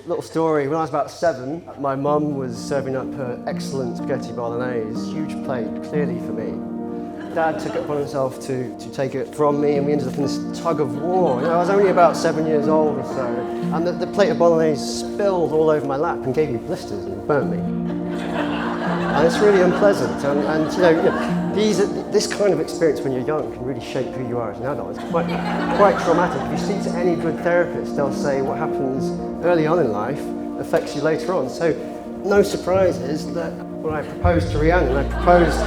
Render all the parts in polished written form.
Little story, when I was about 7, my mum was serving up her excellent spaghetti bolognese, huge plate, clearly for me. Dad took it upon himself to take it from me, and we ended up in this tug of war. You know, I was only about 7 years old or so, and the plate of bolognese spilled all over my lap and gave me blisters and burnt me. And it's really unpleasant, and you know, this kind of experience when you're young can really shape who you are as an adult. It's quite traumatic. If you speak to any good therapist, they'll say what happens early on in life affects you later on. So no surprises that when I proposed to Rhiannon, I proposed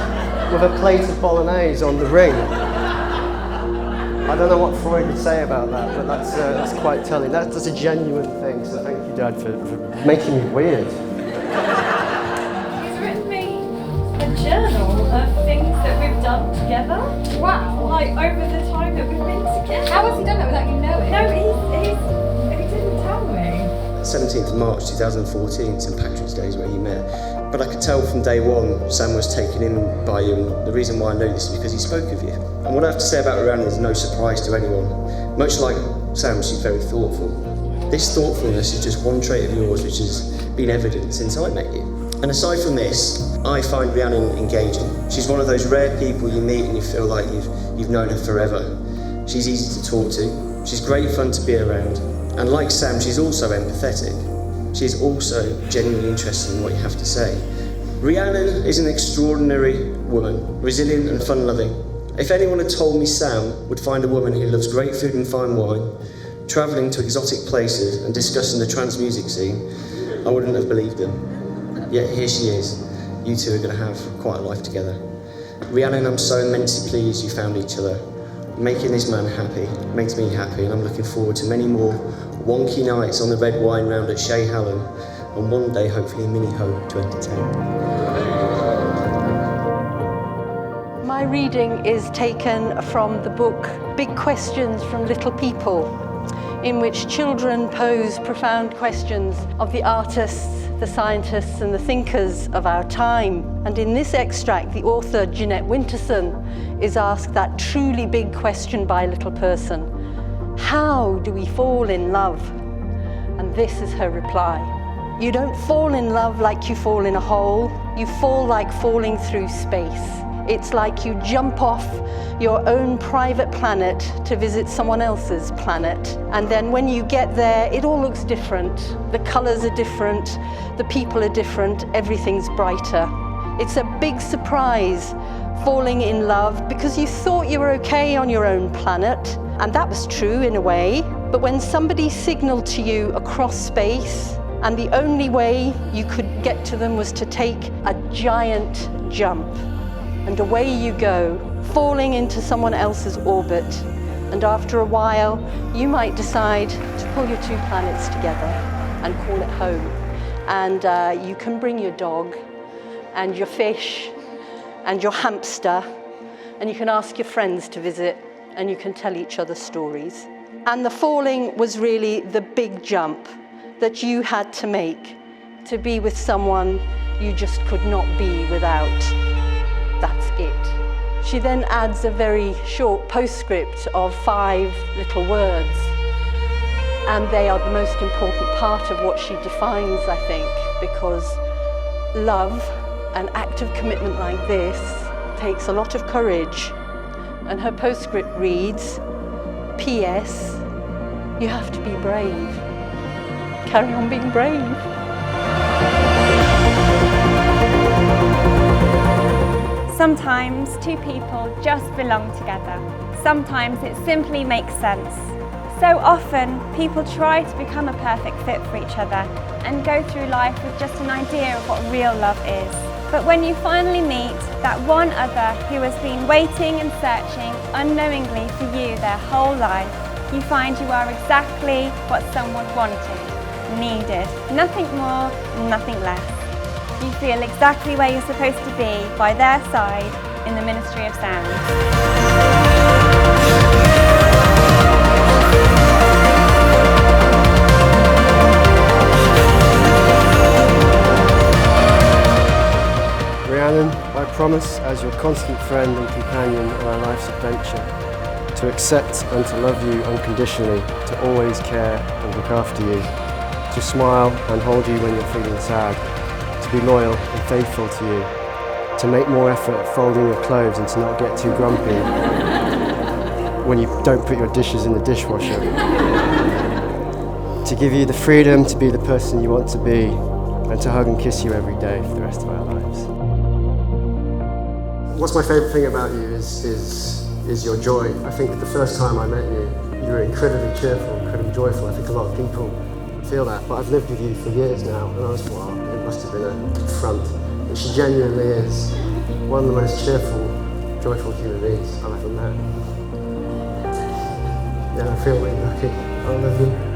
with a plate of bolognese on the ring. I don't know what Freud would say about that, but that's quite telling. That's a genuine thing, so thank you, Dad, for making me weird. He's written me a journal of things that we've done together. Wow. Like, over the time that we've been together. How has he done that without you knowing? No, he didn't tell me. 17th of March 2014, St Patrick's Day is where you met. But I could tell from day one Sam was taken in by you, and the reason why I know this is because he spoke of you. And what I have to say about Rhiannon is no surprise to anyone. Much like Sam, she's very thoughtful. This thoughtfulness is just one trait of yours which has been evident since I met you. And aside from this, I find Rhiannon engaging. She's one of those rare people you meet and you feel like you've known her forever. She's easy to talk to, she's great fun to be around, and like Sam, she's also empathetic. She's also genuinely interested in what you have to say. Rhiannon is an extraordinary woman, resilient and fun-loving. If anyone had told me Sam would find a woman who loves great food and fine wine, travelling to exotic places and discussing the trance music scene, I wouldn't have believed them. Yet here she is. You two are going to have quite a life together. Rhiannon, I'm so immensely pleased you found each other. Making this man happy makes me happy, and I'm looking forward to many more wonky nights on the red wine round at Shea Hallam, and one day hopefully a mini home to entertain. My reading is taken from the book Big Questions from Little People, in which children pose profound questions of the artists, the scientists and the thinkers of our time. And in this extract, the author, Jeanette Winterson, is asked that truly big question by a little person: how do we fall in love? And this is her reply: you don't fall in love like you fall in a hole, you fall like falling through space. It's like you jump off your own private planet to visit someone else's planet. And then when you get there, it all looks different. The colors are different, the people are different, everything's brighter. It's a big surprise falling in love because you thought you were okay on your own planet, and that was true in a way. But when somebody signaled to you across space, and the only way you could get to them was to take a giant jump, and away you go, falling into someone else's orbit. And after a while, you might decide to pull your two planets together and call it home. And you can bring your dog and your fish and your hamster, and you can ask your friends to visit, and you can tell each other stories. And the falling was really the big jump that you had to make to be with someone you just could not be without. That's it. She then adds a very short postscript of 5 little words, and they are the most important part of what she defines, I think, because love, an act of commitment like this, takes a lot of courage. And her postscript reads, P.S. you have to be brave. Carry on being brave. Sometimes two people just belong together. Sometimes it simply makes sense. So often people try to become a perfect fit for each other and go through life with just an idea of what real love is. But when you finally meet that one other who has been waiting and searching unknowingly for you their whole life, you find you are exactly what someone wanted, needed. Nothing more, nothing less. You feel exactly where you're supposed to be by their side in the Ministry of Sound. Rhiannon, I promise, as your constant friend and companion on our life's adventure, to accept and to love you unconditionally, to always care and look after you. to smile and hold you when you're feeling sad, to be loyal and faithful to you, to make more effort at folding your clothes and to not get too grumpy when you don't put your dishes in the dishwasher, to give you the freedom to be the person you want to be, and to hug and kiss you every day for the rest of our lives. What's my favourite thing about you is your joy. I think the first time I met you, you were incredibly cheerful, incredibly joyful. I think a lot of people feel that, but I've lived with you for years now, and I was thought, oh, it must have been a front. But she genuinely is one of the most cheerful, joyful human beings I've ever met. Yeah, I feel really lucky. I love you.